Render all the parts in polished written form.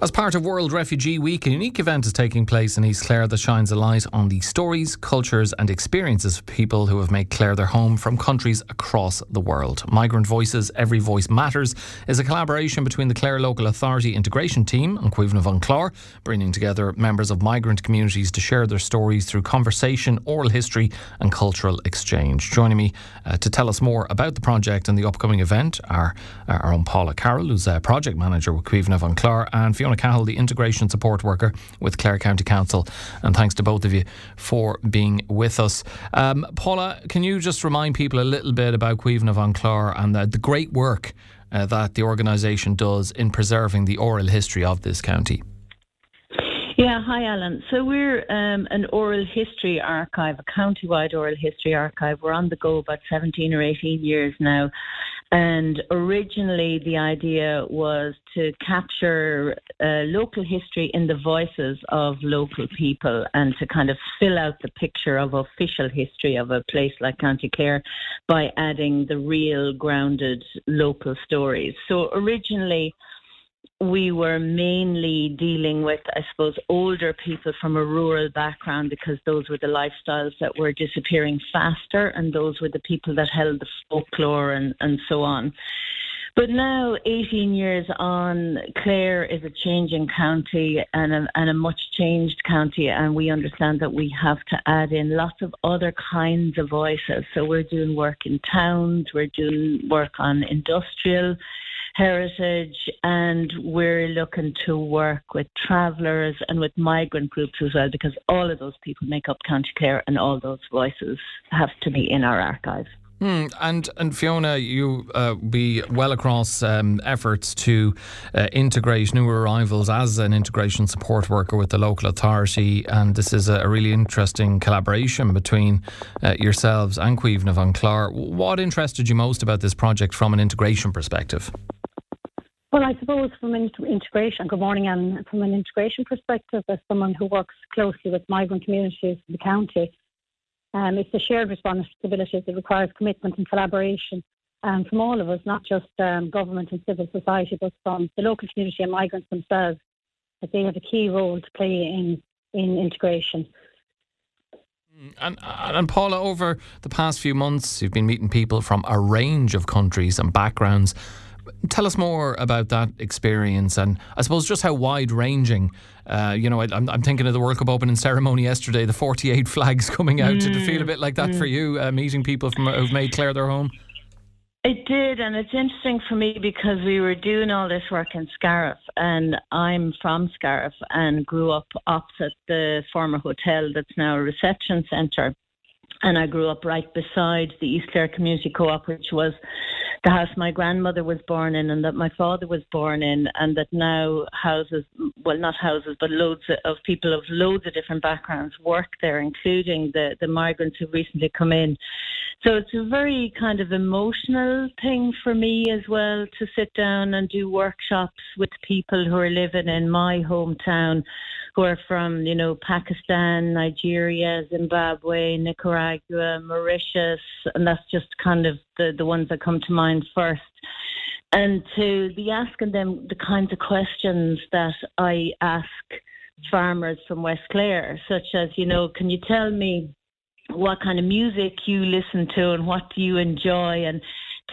As part of World Refugee Week, a unique event is taking place in East Clare that shines a light on the stories, cultures and experiences of people who have made Clare their home from countries across the world. Migrant Voices, Every Voice Matters is a collaboration between the Clare Local Authority Integration Team and Cuimhneamh, bringing together members of migrant communities to share their stories through conversation, oral history and cultural exchange. Joining me to tell us more about the project and the upcoming event are our own Paula Carroll, who's a project manager with Cuimhneamh, and Fiona Cahill, the integration support worker with Clare County Council. And thanks to both of you for being with us. Paula, can you just remind people a little bit about Cuimhneamh and the great work that the organisation does in preserving the oral history of this county? Yeah, hi Alan. So we're an oral history archive, a county-wide oral history archive. We're on the go about 17 or 18 years now. And originally the idea was to capture local history in the voices of local people and to kind of fill out the picture of official history of a place like County Clare by adding the real grounded local stories. So originally we were mainly dealing with, I suppose, older people from a rural background because those were the lifestyles that were disappearing faster and those were the people that held the folklore and so on. But now, 18 years on, Clare is a changing county and a much changed county, and we understand that we have to add in lots of other kinds of voices. So we're doing work in towns, we're doing work on industrial heritage, and we're looking to work with travellers and with migrant groups as well, because all of those people make up County Clare and all those voices have to be in our archive. And Fiona, you be well across efforts to integrate new arrivals as an integration support worker with the local authority, and this is a really interesting collaboration between yourselves and Cuimhneamh. What interested you most about this project from an integration perspective? Well, I suppose from an integration, good morning, and from an integration perspective, as someone who works closely with migrant communities in the county, it's a shared responsibility that requires commitment and collaboration from all of us, not just government and civil society, but from the local community and migrants themselves, that they have a key role to play in integration. And Paula, over the past few months, you've been meeting people from a range of countries and backgrounds. Tell us more about that experience and I suppose just how wide-ranging. I'm thinking of the World Cup opening ceremony yesterday, the 48 flags coming out. Did it feel a bit like that for you, meeting people who've made Clare their home? It did, and it's interesting for me because we were doing all this work in Scariff, and I'm from Scariff and grew up opposite the former hotel that's now a reception centre. And I grew up right beside the East Clare Community Co-op, which was the house my grandmother was born in and that my father was born in, and that now houses, well, not houses, but loads of people of loads of different backgrounds work there, including the migrants who recently come in. So it's a very kind of emotional thing for me as well to sit down and do workshops with people who are living in my hometown, who are from, Pakistan, Nigeria, Zimbabwe, Nicaragua, Mauritius, and that's just kind of the ones that come to mind first. And to be asking them the kinds of questions that I ask farmers from West Clare, such as, can you tell me what kind of music you listen to and what do you enjoy, and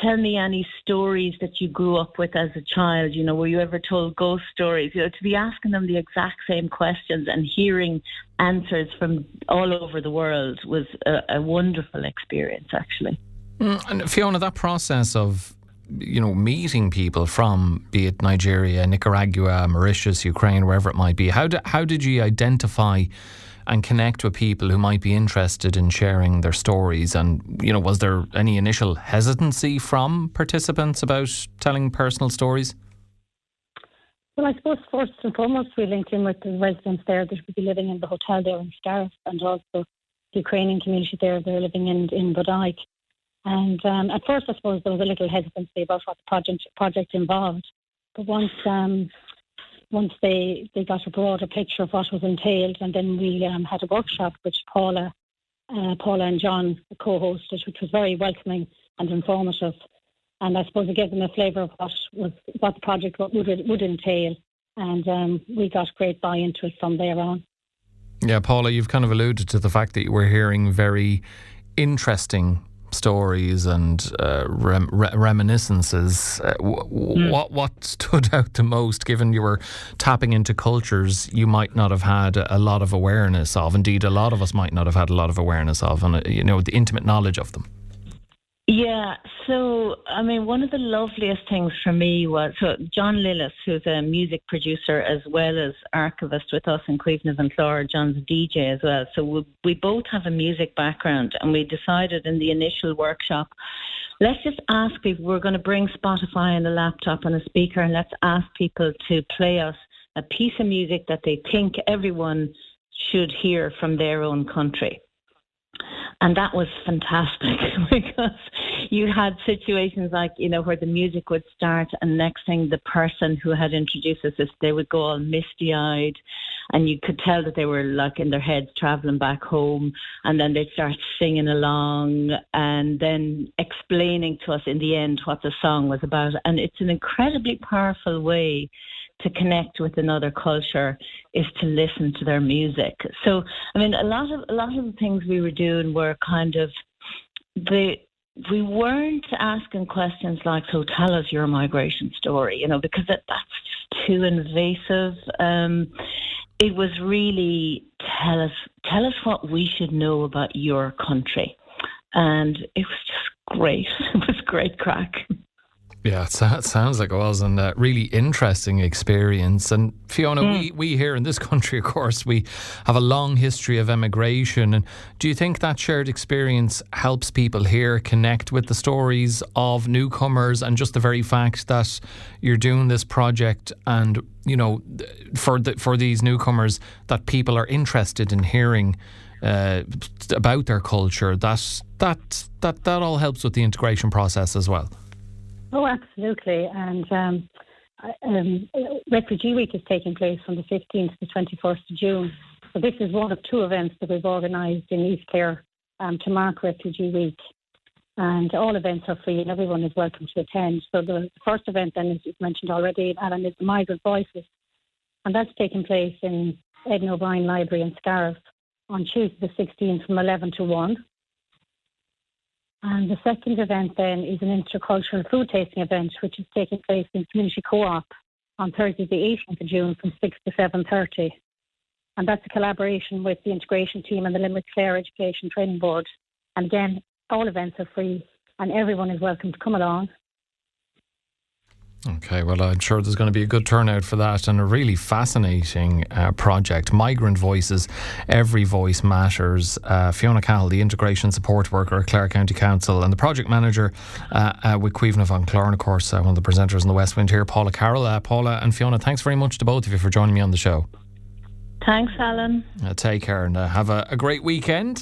tell me any stories that you grew up with as a child. Were you ever told ghost stories? To be asking them the exact same questions and hearing answers from all over the world was a wonderful experience, actually. And Fiona, that process of meeting people from, be it Nigeria, Nicaragua, Mauritius, Ukraine, wherever it might be, how did you identify and connect with people who might be interested in sharing their stories? And, was there any initial hesitancy from participants about telling personal stories? Well, I suppose first and foremost we linked in with the residents there that would be living in the hotel there in Scariff, and also the Ukrainian community there, they're living in Bodyke. And at first I suppose there was a little hesitancy about what the project involved. But once they got a broader picture of what was entailed, and then we had a workshop which Paula and John co-hosted, which was very welcoming and informative. And I suppose it gave them a flavour of what the project would entail. and we got great buy-in to it from there on. Yeah, Paula, you've kind of alluded to the fact that you were hearing very interesting stories and reminiscences. What stood out the most, given you were tapping into cultures you might not have had a lot of awareness of? Indeed, a lot of us might not have had a lot of awareness of, and the intimate knowledge of them. Yeah, so, I mean, one of the loveliest things for me was, so John Lillis, who's a music producer as well as archivist with us in Cuimhneamh and Chláir, John's a DJ as well. So we both have a music background, and we decided in the initial workshop, let's just ask people, we're going to bring Spotify and a laptop and a speaker, and let's ask people to play us a piece of music that they think everyone should hear from their own country. And that was fantastic because you had situations like, where the music would start and next thing the person who had introduced us, they would go all misty-eyed and you could tell that they were like in their heads travelling back home, and then they'd start singing along and then explaining to us in the end what the song was about. And it's an incredibly powerful way to connect with another culture, is to listen to their music. So, I mean, a lot of the things we were doing were kind of we weren't asking questions like, so tell us your migration story, because that's just too invasive. It was really tell us what we should know about your country. And it was just great. It was great crack. Yeah, it sounds like it was, and a really interesting experience. And Fiona, we here in this country, of course, we have a long history of emigration. And do you think that shared experience helps people here connect with the stories of newcomers, and just the very fact that you're doing this project, and for these newcomers, that people are interested in hearing about their culture, that all helps with the integration process as well? Oh, absolutely. And Refugee Week is taking place from the 15th to the 21st of June. So this is one of two events that we've organised in East Clare to mark Refugee Week. And all events are free and everyone is welcome to attend. So the first event then, as you've mentioned already, Alan, is the Migrant Voices. And that's taking place in Aidan O'Brien Library in Scariff on Tuesday the 16th from 11 to 1. And the second event then is an intercultural food tasting event, which is taking place in Community Co-op on Thursday the 18th of June from 6 to 7:30. And that's a collaboration with the integration team and the Limerick Clare Education Training Board. And again, all events are free and everyone is welcome to come along. Okay, well, I'm sure there's going to be a good turnout for that, and a really fascinating project. Migrant Voices, Every Voice Matters. Fiona Cahill, the integration support worker at Clare County Council, and the project manager with Cuimhneamh and Chláir, and of course one of the presenters in the West Wind here, Paula Carroll. Paula and Fiona, thanks very much to both of you for joining me on the show. Thanks, Alan. Take care and have a great weekend.